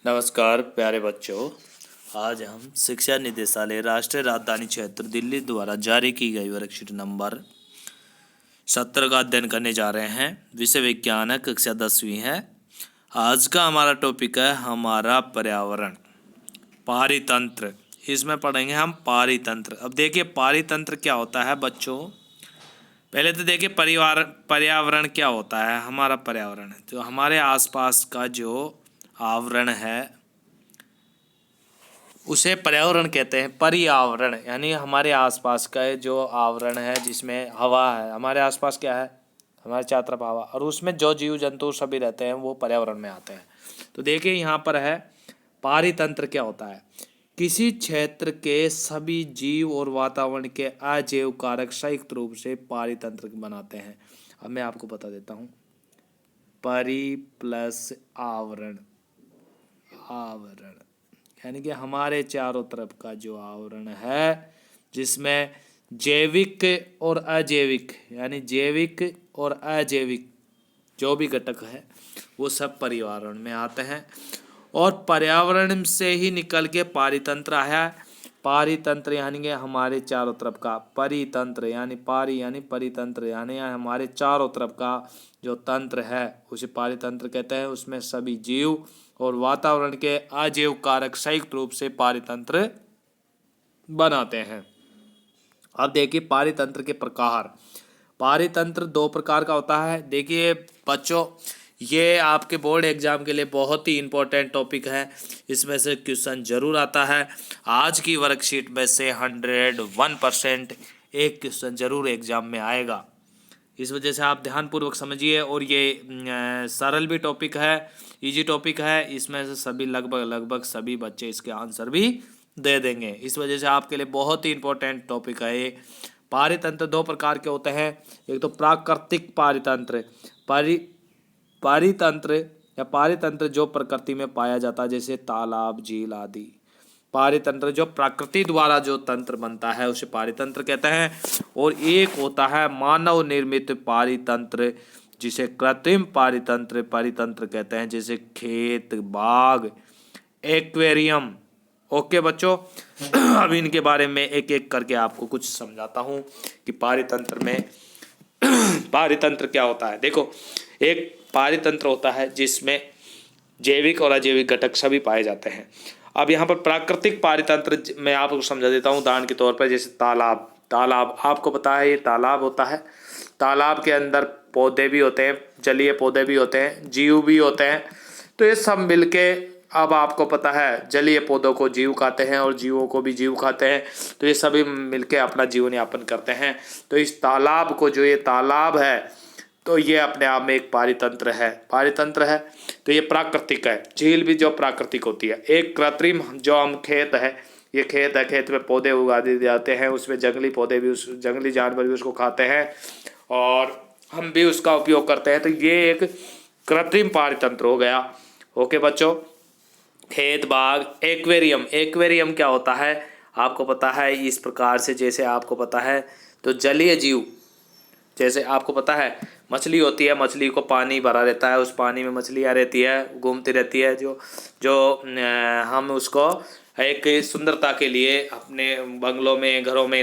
नमस्कार प्यारे बच्चों, आज हम शिक्षा निदेशालय राष्ट्रीय राजधानी क्षेत्र दिल्ली द्वारा जारी की गई वर्कशीट नंबर 17 का अध्ययन करने जा रहे हैं। विषय विज्ञान है, कक्षा 10वीं है। आज का हमारा टॉपिक है हमारा पर्यावरण, पारितंत्र। इसमें पढ़ेंगे हम पारितंत्र। अब देखिए पारितंत्र क्या होता है बच्चों। पहले तो देखिए पर्यावरण क्या होता है। हमारा पर्यावरण जो हमारे आसपास का जो आवरण है उसे पर्यावरण कहते हैं। पर्यावरण यानी हमारे आसपास का जो आवरण है, जिसमें हवा है, हमारे आसपास क्या है, हमारे चारों तरफ हवा, और उसमें जो जीव जंतु सभी रहते हैं वो पर्यावरण में आते हैं। तो देखिए यहाँ पर है पारितंत्र क्या होता है। किसी क्षेत्र के सभी जीव और वातावरण के अजैव कारक संयुक्त रूप से पारितंत्र बनाते हैं। अब मैं आपको बता देता हूँ। परि प्लस आवरण, आवरण यानी कि हमारे चारों तरफ का जो आवरण है, जिसमें जैविक और अजैविक यानी जैविक और अजैविक जो भी घटक है वो सब पर्यावरण में आते हैं। और पर्यावरण से ही निकल के पारितंत्र आया है। पारितंत्र यानी कि हमारे चारों तरफ का, परितंत्र यानी पारी यानी परितंत्र यानी हमारे चारों तरफ का जो तंत्र है उसे पारितंत्र कहते हैं। उसमें सभी जीव और वातावरण के अजैव कारक संयुक्त रूप से पारितंत्र बनाते हैं। अब देखिए पारितंत्र के प्रकार। पारितंत्र दो प्रकार का होता है। देखिए बच्चों, ये आपके बोर्ड एग्जाम के लिए बहुत ही इम्पोर्टेंट टॉपिक है। इसमें से क्वेश्चन जरूर आता है। आज की वर्कशीट में से 101% एक क्वेश्चन जरूर एग्जाम में आएगा। इस वजह से आप ध्यानपूर्वक समझिए। और ये सरल भी टॉपिक है, इजी टॉपिक है। इसमें से सभी लगभग सभी बच्चे इसके आंसर भी दे देंगे। इस वजह से आपके लिए बहुत ही इम्पोर्टेंट टॉपिक है ये। पारितंत्र दो प्रकार के होते हैं। एक तो प्राकृतिक पारितंत्र, पारितंत्र या पारितंत्र जो प्रकृति में पाया जाता है, जैसे तालाब, झील आदि। पारितंत्र जो प्रकृति द्वारा जो तंत्र बनता है उसे पारितंत्र कहते हैं। और एक होता है मानव निर्मित पारितंत्र, जिसे कृत्रिम पारितंत्र कहते हैं, जैसे खेत, बाग, एक्वेरियम। ओके बच्चों, अब इनके बारे में एक एक करके आपको कुछ समझाता हूँ कि पारितंत्र में पारितंत्र क्या होता है। देखो, एक पारितंत्र होता है जिसमें जैविक और अजैविक घटक सभी पाए जाते हैं। अब यहाँ पर प्राकृतिक पारितंत्र मैं आपको समझा देता हूँ उदाहरण के तौर पर। जैसे तालाब आपको पता है, ये तालाब होता है। तालाब के अंदर पौधे भी होते हैं, जलीय पौधे भी होते हैं, जीव भी होते हैं। तो ये सब मिलके, अब आपको पता है जलीय पौधों को जीव खाते हैं और जीवों को भी जीव खाते हैं। तो ये सभी मिलके अपना जीवन यापन करते हैं। तो इस तालाब को, जो ये तालाब है, तो ये अपने आप में एक पारितंत्र है। तो ये प्राकृतिक है। झील भी जो प्राकृतिक होती है। एक कृत्रिम जो हम खेत है, ये खेत है, खेत में पौधे उगा दिए जाते हैं, उसमें जंगली पौधे भी, उस जंगली जानवर भी उसको खाते हैं और हम भी उसका उपयोग करते हैं। तो ये एक कृत्रिम पारितंत्र हो गया। ओके बच्चों, खेत, बाग, एक्वेरियम क्या होता है आपको पता है। इस प्रकार से, जैसे आपको पता है, तो जलीय जीव, जैसे आपको पता है मछली होती है, मछली को पानी भरा रहता है, उस पानी में मछलियाँ रहती है, घूमती रहती है, जो जो हम उसको एक सुंदरता के लिए अपने बंगलों में, घरों में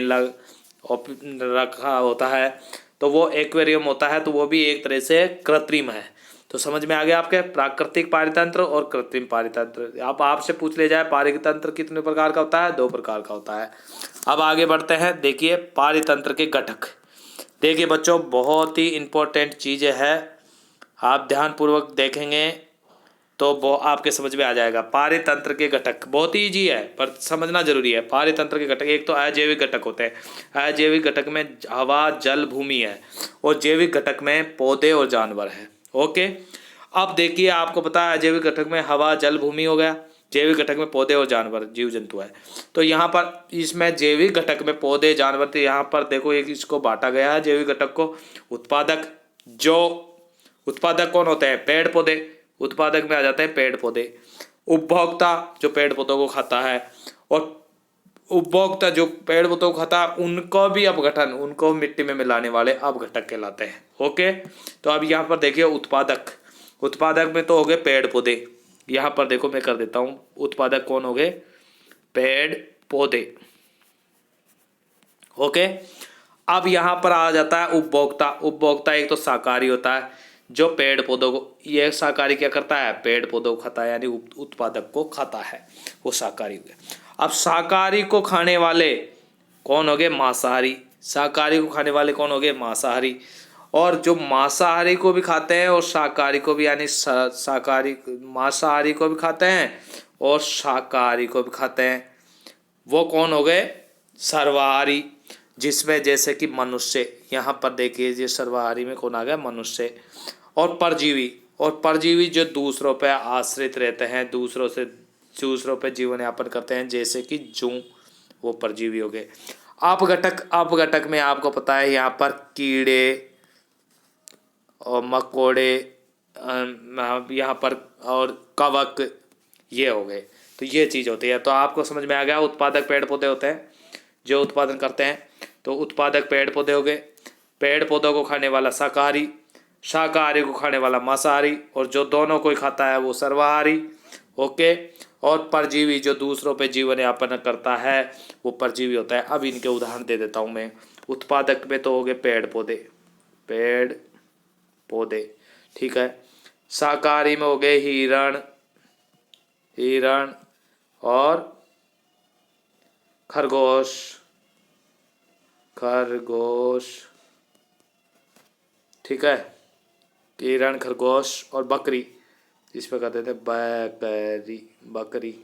रखा होता है, तो वो एक्वेरियम होता है। तो वो भी एक तरह से कृत्रिम है। तो समझ में आ गया आपके प्राकृतिक पारितंत्र और कृत्रिम पारितंत्र। आप आपसे पूछ ले जाए पारितंत्र कितने प्रकार का होता है, 2 प्रकार का होता है। अब आगे बढ़ते हैं। देखिए पारितंत्र के घटक। देखिए बच्चों, बहुत ही इम्पोर्टेंट चीज़ें है। आप ध्यानपूर्वक देखेंगे तो वो आपके समझ में आ जाएगा। पारितंत्र के घटक बहुत ही ईजी है पर समझना जरूरी है। पारितंत्र के घटक, एक तो अजैविक घटक होते हैं। अजैविक घटक में हवा, जल, भूमि है। और जैविक घटक में पौधे और जानवर है। ओके, अब देखिए आपको पता है अजैविक घटक में हवा, जल, भूमि हो गया। जैविक घटक में पौधे और जानवर, जीव जंतु है। तो यहाँ पर इसमें जैविक घटक में पौधे, जानवर, तो यहाँ पर देखो एक इसको बांटा गया है जैविक घटक को। उत्पादक, जो उत्पादक कौन होते हैं, पेड़ पौधे। उत्पादक में आ जाते हैं पेड़ पौधे। उपभोक्ता, जो पेड़ पौधों को खाता है। और उपभोक्ता जो पेड़ पौधों को खाता है, उनको भी अपघटन, उनको मिट्टी में मिलाने वाले अपघटक कहलाते हैं। ओके, तो अब यहाँ पर देखिए उत्पादक में तो हो गए पेड़ पौधे, यहाँ पर देखो मैं कर देता हूँ, उत्पादक कौन हो गए, पेड़ पौधे। ओके, अब यहाँ पर आ जाता है उपभोक्ता। उपभोक्ता एक तो शाकाहारी होता है जो पेड़ पौधों को, ये शाकाहारी क्या करता है, पेड़ पौधों को खाता है, यानी उत्पादक को खाता है, वो शाकाहारी हो गया। अब शाकाहारी को खाने वाले कौन हो गए, मांसाहारी। शाकाहारी को खाने वाले कौन हो गए, मांसाहारी। और जो मांसाहारी को भी खाते हैं और शाकाहारी को भी, यानी शाकाहारी मांसाहारी को भी खाते हैं और शाकाहारी को भी खाते हैं, वो कौन हो गए, सर्वाहारी। जिसमें जैसे कि मनुष्य, यहाँ पर देखिए ये सर्वाहारी में कौन आ गया, मनुष्य। और परजीवी, और परजीवी जो दूसरों पर आश्रित रहते हैं, दूसरों पर जीवन यापन करते हैं, जैसे कि जूं, वो परजीवी हो गए। अपघटक, अपघटक में आपको पता है यहाँ पर कीड़े और मकोड़े, यहाँ पर और कवक, ये हो गए। तो ये चीज़ होती है। तो आपको समझ में आ गया, उत्पादक पेड़ पौधे होते हैं जो उत्पादन करते हैं। तो उत्पादक पेड़ पौधे हो गए, पेड़ पौधों को खाने वाला शाकाहारी, शाकाहारी को खाने वाला मांसाहारी, और जो दोनों को ही खाता है वो सर्वाहारी। ओके, और परजीवी जो दूसरों पे जीवन यापन करता है वो परजीवी होता है। अब इनके उदाहरण दे देता हूँ मैं। उत्पादक में तो हो गए पेड़ पौधे, पेड़ पौधे, ठीक है। शाकाहारी में हो गए हिरण, हिरण और खरगोश, खरगोश, ठीक है। हिरण, खरगोश और बकरी, जिसमें कहते थे बकरी, बकरी।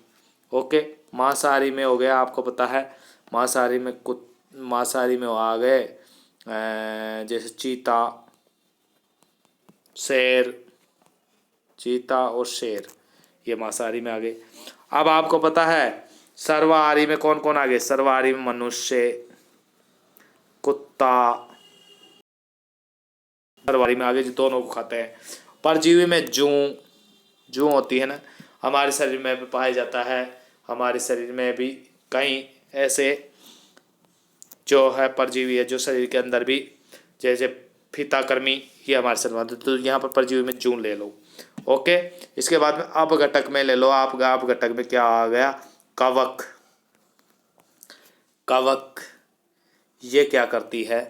ओके, मांसाहारी में हो गया, आपको पता है मांसाहारी में मांसाहारी में आ गए जैसे चीता, शेर, चीता और शेर, ये मांसाहारी में आ गए। अब आपको पता है सर्वाहारी में कौन कौन आ गए, सर्वाहारी में मनुष्य, कुत्ता, सर्वाहारी में आ गए जो दोनों को खाते हैं। परजीवी में जूं, जूं होती है ना, हमारे शरीर में भी पाया जाता है। हमारे शरीर में भी कई ऐसे जो है परजीवी है जो शरीर के अंदर भी, जैसे फीताकृमि, ये हमारे शरीर में। तो यहाँ पर परजीवी में जूं ले लो। ओके, इसके बाद में अपघटक में ले लो आप, अपघटक में क्या आ गया, कवक। कवक ये क्या करती है,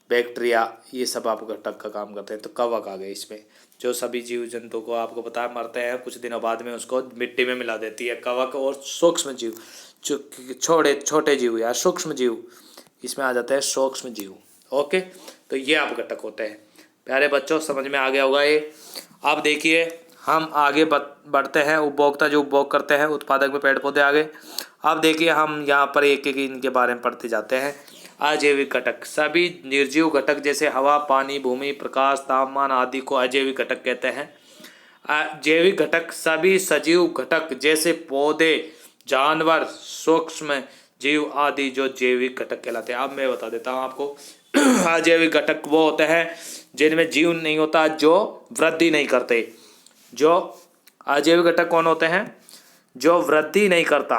बैक्टीरिया, ये सब अपघटक का काम करते हैं। तो कवक आ गए इसमें, जो सभी जीव जंतु को आपको पता है मरते हैं कुछ दिनों बाद में उसको मिट्टी में मिला देती है, कवक। और सूक्ष्म जीव, छोटे छोटे जीव या सूक्ष्म जीव, इसमें आ जाते हैं सूक्ष्म जीव। ओके, तो ये अपघटक होते हैं। प्यारे बच्चों, समझ में आ गया होगा ये। अब देखिए हम आगे बढ़ते हैं। उपभोक्ता जो उपभोग करते हैं, उत्पादक में पेड़ पौधे आ गए। अब देखिए हम यहाँ पर एक एक इनके बारे में पढ़ते जाते हैं। अजैविक घटक, सभी निर्जीव घटक जैसे हवा, पानी, भूमि, प्रकाश, तापमान आदि को अजैविक घटक कहते हैं। जैविक घटक, सभी सजीव घटक जैसे पौधे, जानवर, सूक्ष्म जीव आदि जो जैविक घटक कहलाते हैं। अब मैं बता देता हूँ आपको। अजैविक घटक वो होते हैं जिनमें जीव नहीं होता, जो वृद्धि नहीं करते। जो अजैविक घटक कौन होते हैं, जो वृद्धि नहीं करता।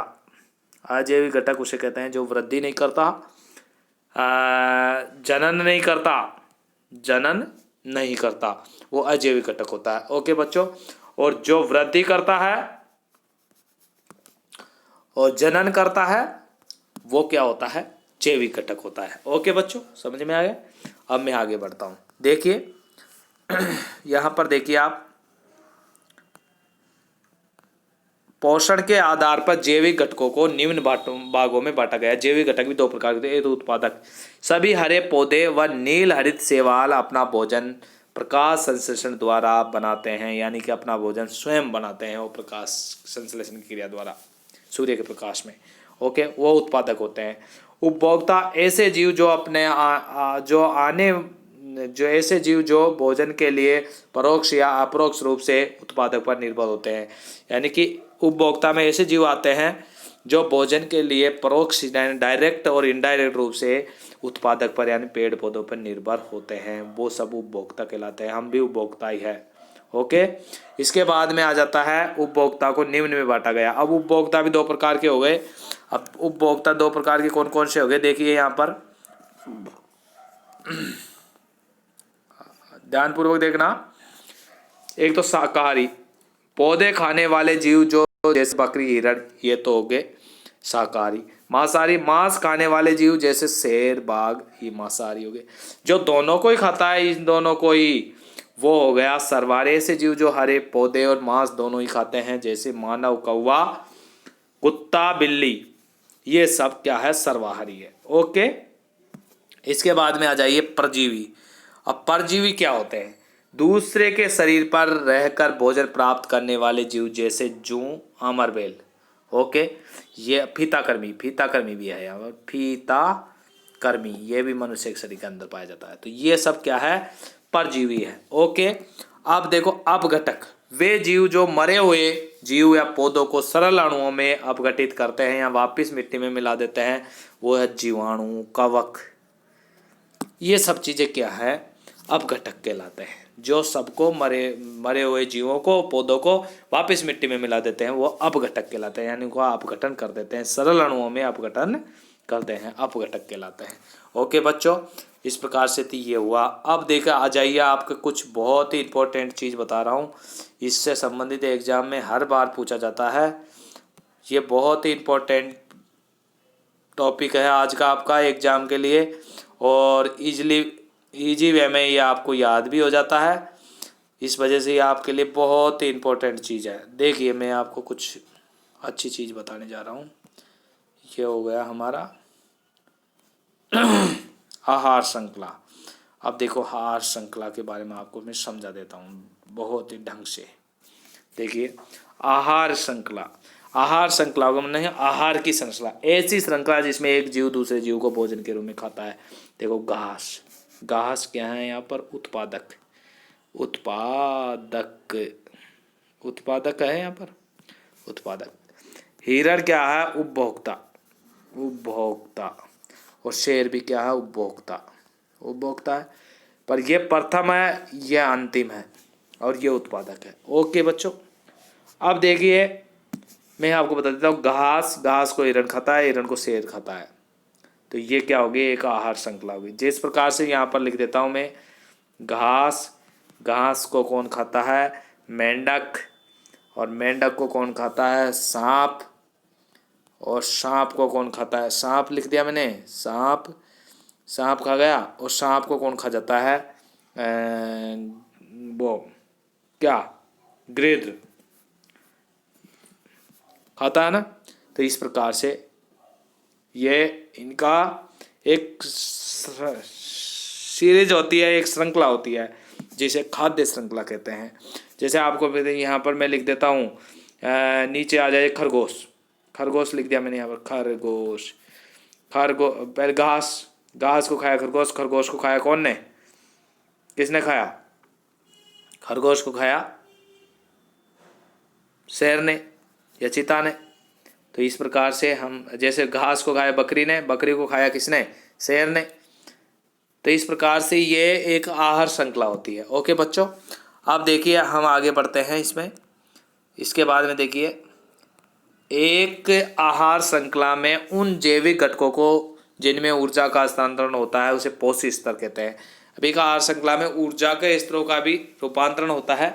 अजैविक घटक उसे कहते हैं जो वृद्धि नहीं करता, जनन नहीं करता, जनन नहीं करता, वो अजैविक घटक होता है। ओके बच्चों, और जो वृद्धि करता है और जनन करता है वो क्या होता है, जैविक घटक होता है। ओके बच्चों, समझ में आ गया। अब मैं आगे बढ़ता हूँ। देखिए यहाँ पर देखिए आप, पोषण के आधार पर जैविक घटकों को निम्न भागों में बांटा गया है। जैविक घटक भी दो प्रकार के, एक तो उत्पादक, सभी हरे पौधे व नील हरित शैवाल अपना भोजन प्रकाश संश्लेषण द्वारा बनाते हैं, यानी कि अपना भोजन स्वयं बनाते हैं वो प्रकाश संश्लेषण की क्रिया द्वारा, सूर्य के प्रकाश में। ओके, वो उत्पादक होते हैं। उपभोक्ता, ऐसे जीव जो अपने जो ऐसे जीव जो भोजन के लिए परोक्ष या अपरोक्ष रूप से उत्पादक पर निर्भर होते हैं, यानी कि उपभोक्ता में ऐसे जीव आते हैं जो भोजन के लिए परोक्ष, डायरेक्ट और इनडायरेक्ट रूप से उत्पादक पर यानी पेड़ पौधों पर निर्भर होते हैं, वो सब उपभोक्ता कहलाते हैं। हम भी उपभोक्ता ही है। ओके, इसके बाद में आ जाता है उपभोक्ता को निम्न में बांटा गया। अब उपभोक्ता भी दो प्रकार के हो गए। अब उपभोक्ता दो प्रकार के कौन कौन से हो गए, देखिए यहाँ पर ध्यानपूर्वक देखना। एक तो शाकाहारी, पौधे खाने वाले जीव जो जैसे बकरी, हिरण, ये तो हो गए शाकाहारी। मांसाहारी, मांस खाने वाले जीव जैसे शेर, बाघ, ये मांसाहारी हो गए। जो दोनों को ही खाता है, इन दोनों को ही, वो हो गया सर्वाहारी। ऐसे जीव जो हरे पौधे और मांस दोनों ही खाते हैं, जैसे मानव, कौवा, कुत्ता, बिल्ली, ये सब क्या है, सर्वाहारी है। ओके। इसके बाद में आ जाइए परजीवी। अब परजीवी क्या होते हैं? दूसरे के शरीर पर रहकर भोजन प्राप्त करने वाले जीव, जैसे जूं, अमरबेल। ओके। ये फीताकर्मी, फीताकर्मी भी है यहाँ पर, फीताकर्मी, ये भी मनुष्य के शरीर के अंदर पाया जाता है। तो ये सब क्या है, परजीवी है। ओके। अब देखो अपघटक, वे जीव जो मरे हुए जीव या पौधों को सरल अणुओं में अपघटित करते हैं या वापस मिट्टी में मिला देते हैं, वो है जीवाणु, कवक। ये सब चीजें क्या है, अपघटक कहलाते हैं। जो सबको मरे हुए जीवों को, पौधों को वापस मिट्टी में मिला देते हैं, वो अपघटक कहलाते हैं, यानी उनको अपघटन कर देते हैं, सरल अणुओं में अपघटन करते हैं, अपघटक कहलाते हैं। ओके बच्चों, इस प्रकार से तो ये हुआ। अब देखा, आ जाइए, आपके कुछ बहुत ही इंपॉर्टेंट चीज़ बता रहा हूँ, इससे संबंधित एग्जाम में हर बार पूछा जाता है। ये बहुत ही इंपॉर्टेंट टॉपिक है आज का आपका एग्जाम के लिए, और इजी वे में ये आपको याद भी हो जाता है। इस वजह से ये आपके लिए बहुत ही इम्पोर्टेंट चीज़ है। देखिए, मैं आपको कुछ अच्छी चीज़ बताने जा रहा हूँ। ये हो गया हमारा आहार श्रृंखला। अब देखो, आहार श्रृंखला के बारे में आपको मैं समझा देता हूँ बहुत ही ढंग से। देखिए, आहार श्रृंखला, आहार श्रृंखला का मतलब है आहार की श्रृंखला, ऐसी श्रृंखला जिसमें एक जीव दूसरे जीव को भोजन के रूप में खाता है। देखो, घास, घास क्या है यहाँ पर, उत्पादक, उत्पादक, उत्पादक है यहाँ पर, उत्पादक। हिरण क्या है, उपभोक्ता, उपभोक्ता। और शेर भी क्या है, उपभोक्ता, उपभोक्ता है। पर ये प्रथम है, ये अंतिम है, और ये उत्पादक है। ओके बच्चों, अब देखिए, मैं आपको बता देता हूँ, घास, घास को हिरण खाता है, हिरण को शेर खाता है। तो ये क्या होगी, एक आहार श्रृंखला होगी। जिस प्रकार से यहाँ पर लिख देता हूँ मैं, घास, घास को कौन खाता है, मेंढक, और मेंढक को कौन खाता है, सांप, और सांप को कौन खाता है, सांप लिख दिया मैंने, सांप, सांप खा गया। और सांप को कौन खा जाता है, वो क्या, गिद्ध खाता है ना। तो इस प्रकार से ये इनका एक सीरीज होती है, एक श्रृंखला होती है, जिसे खाद्य श्रृंखला कहते हैं। जैसे आपको यहाँ पर मैं लिख देता हूँ, नीचे आ जाए खरगोश, खरगोश लिख दिया मैंने यहाँ पर, खरगोश, पहले घास, घास को खाया खरगोश, खरगोश को खाया कौन ने, किसने खाया, खरगोश को खाया शेर ने या चीता ने। तो इस प्रकार से हम, जैसे घास को खाया बकरी ने, बकरी को खाया किसने, शेर ने। तो इस प्रकार से ये एक आहार श्रृंखला होती है। ओके बच्चों, अब देखिए हम आगे बढ़ते हैं इसमें। इसके बाद में देखिए, एक आहार श्रृंखला में उन जैविक घटकों को जिनमें ऊर्जा का हस्तांतरण होता है, उसे पोषी स्तर कहते हैं। अब एक आहार श्रृंखला में ऊर्जा के स्तरों का भी रूपांतरण होता है।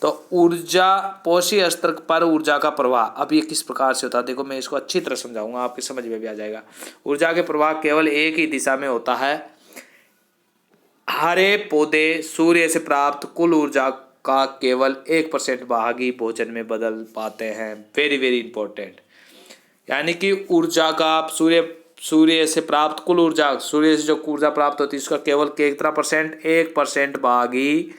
तो ऊर्जा, पोषी स्तर पर ऊर्जा का प्रवाह, अब ये किस प्रकार से होता है, देखो मैं इसको अच्छी तरह समझाऊंगा, आपकी समझ में भी आ जाएगा। ऊर्जा के प्रवाह केवल एक ही दिशा में होता है। हरे पौधे सूर्य से प्राप्त कुल ऊर्जा का केवल 1% भाग ही भोजन में बदल पाते हैं। वेरी वेरी इंपॉर्टेंट, यानी कि ऊर्जा का आप सूर्य से प्राप्त कुल ऊर्जा, सूर्य से जो ऊर्जा प्राप्त होती है उसका केवल कितना परसेंट, 1% भाग ही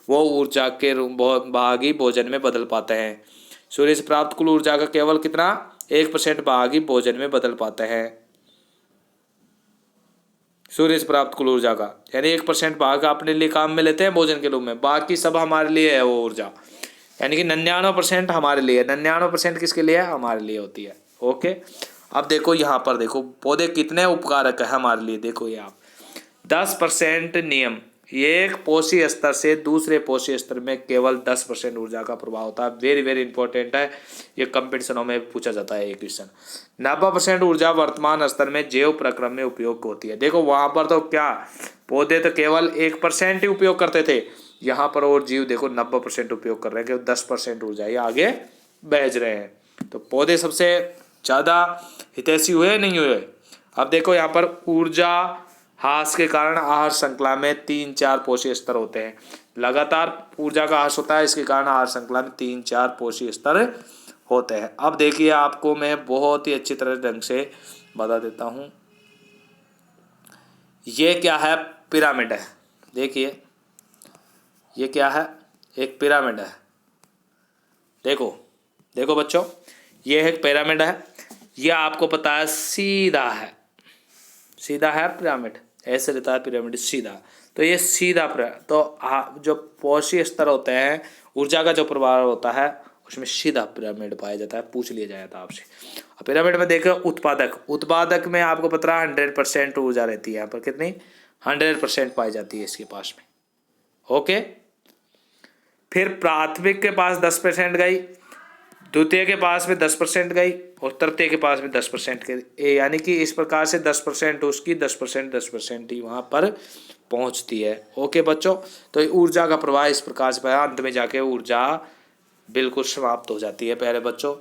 वो ऊर्जा के भाग ही भोजन में बदल पाते हैं। सूर्य से प्राप्त कुल ऊर्जा का केवल कितना, 1% भाग ही भोजन में बदल पाते हैं। सूर्य से प्राप्त कुल ऊर्जा का, यानी 1% भाग अपने लिए काम में लेते हैं भोजन के रूप में, बाकी सब हमारे लिए है वो ऊर्जा, यानी कि 99% हमारे लिए, 99% किसके लिए है, हमारे लिए होती है। ओके, अब देखो यहाँ पर देखो पौधे कितने उपकारक है हमारे लिए। देखो ये आप 10% नियम, एक पोषी स्तर से दूसरे पोषी स्तर में केवल 10% ऊर्जा का प्रभाव होता है। वेरी वेरी इंपॉर्टेंट है, ये कंपटीशनों में पूछा जाता है ये क्वेश्चन। 90% ऊर्जा वर्तमान स्तर में जैव प्रक्रम में उपयोग होती है। देखो वहां पर तो क्या, पौधे तो केवल 1% ही उपयोग करते थे, यहाँ पर और जीव देखो 90% उपयोग कर रहे हैं कि 10% ऊर्जा ये आगे भेज रहे हैं। तो पौधे सबसे ज़्यादा हितैषी हुए नहीं हुए। अब देखो यहाँ पर ऊर्जा ह्रास के कारण आहार श्रृंखला में 3-4 पोषक स्तर होते हैं। लगातार ऊर्जा का ह्रास होता है, इसके कारण आहार श्रृंखला में 3-4 पोषक स्तर होते हैं। अब देखिए आपको मैं बहुत ही अच्छी तरह ढंग से बता देता हूँ। ये क्या है? पिरामिड है। देखिए ये क्या है? एक पिरामिड है। देखो देखो बच्चों, ये एक पिरामिड है। ये आपको पता है सीधा है, सीधा है पिरामिड, ऐसे रहता है पिरामिड सीधा। तो ये सीधा तो जो पोषक स्तर होते हैं, ऊर्जा का जो प्रभाव होता है उसमें सीधा पिरामिड पाया जाता है। पूछ लिया जाता है आपसे। पिरामिड में देखो उत्पादक में आपको पता है 100% ऊर्जा रहती है। यहाँ पर कितनी? 100% पाई जाती है इसके पास में। ओके, फिर प्राथमिक के पास 10% गई, द्वितीय के पास में 10% गई और तृतीय के पास में 10% गई। यानी कि इस प्रकार से 10% उसकी 10% ही वहाँ पर पहुँचती है। ओके बच्चों, तो ऊर्जा का प्रवाह इस प्रकार से अंत में जाके ऊर्जा बिल्कुल समाप्त हो जाती है। प्यारे बच्चों,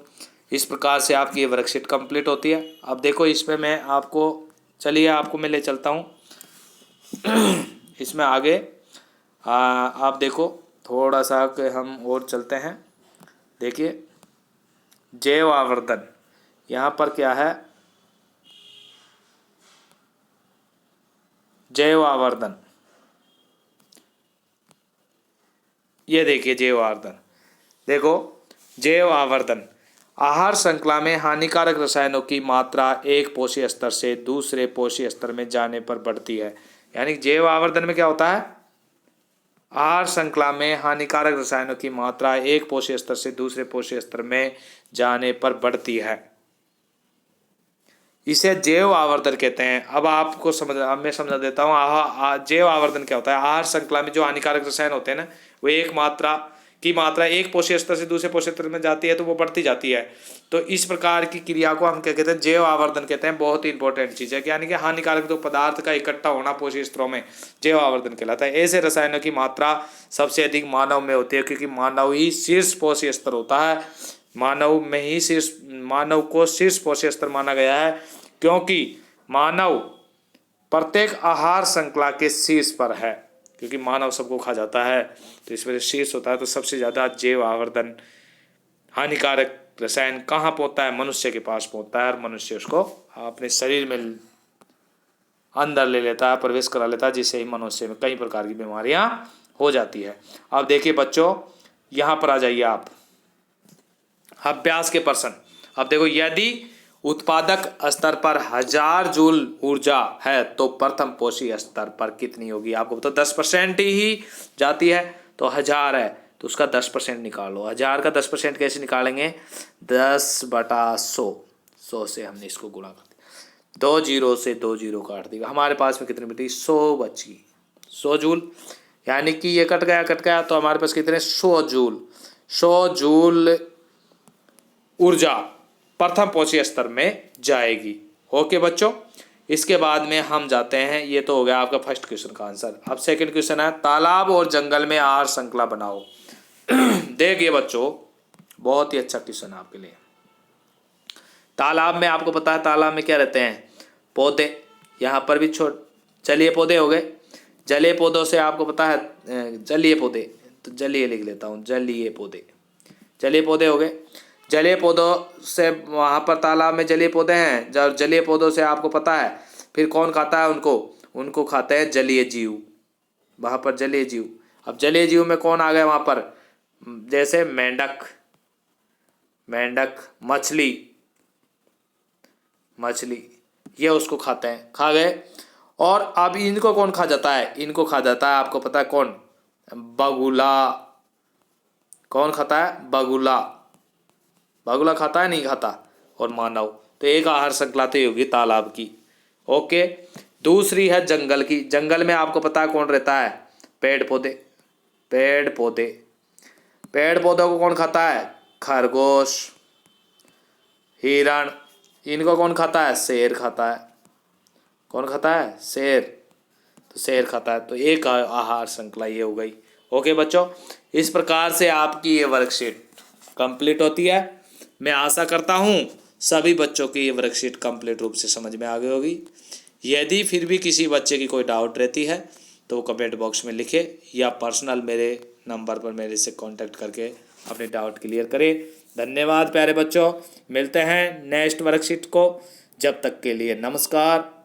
इस प्रकार से आपकी ये वर्कशीट कंप्लीट होती है। अब देखो इसमें मैं आपको, चलिए आपको मैं ले चलता हूँ इसमें आगे। आप देखो थोड़ा सा कि हम और चलते हैं। देखिए जैव आवर्धन, यहाँ पर क्या है? जैव आवर्धन, ये देखिए जैव आवर्धन। देखो जैव आवर्धन, आहार श्रृंखला में हानिकारक रसायनों की मात्रा एक पोषक स्तर से दूसरे पोषक स्तर में जाने पर बढ़ती है। यानी जैव आवर्धन में क्या होता है? आहार श्रृंखला में हानिकारक रसायनों की मात्रा एक पोषक स्तर से दूसरे पोषक स्तर में जाने पर बढ़ती है, इसे जैव आवर्धन कहते हैं। अब आपको अब मैं समझा देता हूँ जैव आवर्धन क्या होता है। आहार श्रृंखला में जो हानिकारक रसायन होते हैं ना, वो एक मात्रा एक पोषक स्तर से दूसरे पोषक स्तर में जाती है तो वो बढ़ती जाती है। तो इस प्रकार की क्रिया को हम क्या कहते हैं? जैव आवर्धन कहते हैं। बहुत ही इंपॉर्टेंट चीज़ है, यानी कि हानिकारक जो पदार्थ का इकट्ठा होना पोषक स्तरों में जैव आवर्धन कहलाता है। ऐसे रसायनों की मात्रा सबसे अधिक मानव में होती है, क्योंकि मानव ही शीर्ष पोषक स्तर होता है। मानव को शीर्ष पोषक स्तर माना गया है, क्योंकि मानव प्रत्येक आहार श्रृंखला के शीर्ष पर है। क्योंकि मानव सबको खा जाता है, तो इस वजह से शीर्ष होता है। तो सबसे ज़्यादा जैव आवर्धन हानिकारक रसायन कहाँ पहुँचता है? मनुष्य के पास पहुँचता है, और मनुष्य उसको अपने शरीर में अंदर ले लेता है, प्रवेश करा लेता है, जिससे ही मनुष्य में कई प्रकार की बीमारियां हो जाती है। अब देखिए बच्चों, यहाँ पर आ जाइए आप, अभ्यास के प्रश्न। अब देखो, यदि उत्पादक स्तर पर 1000 जूल ऊर्जा है तो प्रथम पोषक स्तर पर कितनी होगी? आपको बताओ 10% ही जाती है, तो 1000 है तो उसका 10% निकालो। 1000 का 10% कैसे निकालेंगे? 10/100, 100 से हमने इसको गुणा कर दिया, 2 जीरो से 2 जीरो काट दिया, हमारे पास में कितनी बची? 100 बची, 100 जूल। यानी कि ये कट गया तो हमारे पास कितने? 100 जूल। 100 जूल ऊर्जा प्रथम पोषक स्तर में जाएगी। ओके बच्चों, इसके बाद में हम जाते हैं, ये तो हो गया आपका फर्स्ट क्वेश्चन का आंसर। अब सेकंड क्वेश्चन है, तालाब और जंगल में आहार श्रृंखला बनाओ। देखिए बच्चों, बहुत ही अच्छा क्वेश्चन है आपके लिए। तालाब में आपको पता है, तालाब में क्या रहते हैं? पौधे। यहाँ पर भी जलीय पौधे हो गए। जलीय पौधों से आपको पता है, जलीय पौधे, तो जलीय लिख लेता हूँ, जलीय पौधे, जलीय पौधे हो गए। जलीय पौधों से वहाँ पर तालाब में जलीय पौधे हैं। जब जलीय पौधों से आपको पता है फिर कौन खाता है उनको खाते हैं जलीय जीव। वहाँ पर जलीय जीव। अब जलीय जीव में कौन आ गया वहाँ पर? जैसे मेंढक, मछली, ये उसको खाते हैं, खा गए। और अब इनको कौन खा जाता है? इनको खा जाता है, आपको पता है कौन? बगुला। कौन खाता है? बगुला। बगुला खाता है, नहीं खाता? और मानव। तो एक आहार श्रृंखला तो होगी तालाब की। ओके, दूसरी है जंगल की। जंगल में आपको पता है कौन रहता है? पेड़ पौधों को कौन खाता है? खरगोश, हिरण। इनको कौन खाता है? शेर खाता है। कौन खाता है? शेर। तो शेर खाता है। तो एक आहार श्रृंखला ये हो गई। ओके बच्चों, इस प्रकार से आपकी ये वर्कशीट कंप्लीट होती है। मैं आशा करता हूँ सभी बच्चों की ये वर्कशीट कंप्लीट रूप से समझ में आ गई होगी। यदि फिर भी किसी बच्चे की कोई डाउट रहती है तो वो कमेंट बॉक्स में लिखे या पर्सनल मेरे नंबर पर मेरे से कांटेक्ट करके अपने डाउट क्लियर करें। धन्यवाद प्यारे बच्चों, मिलते हैं नेक्स्ट वर्कशीट को। जब तक के लिए नमस्कार।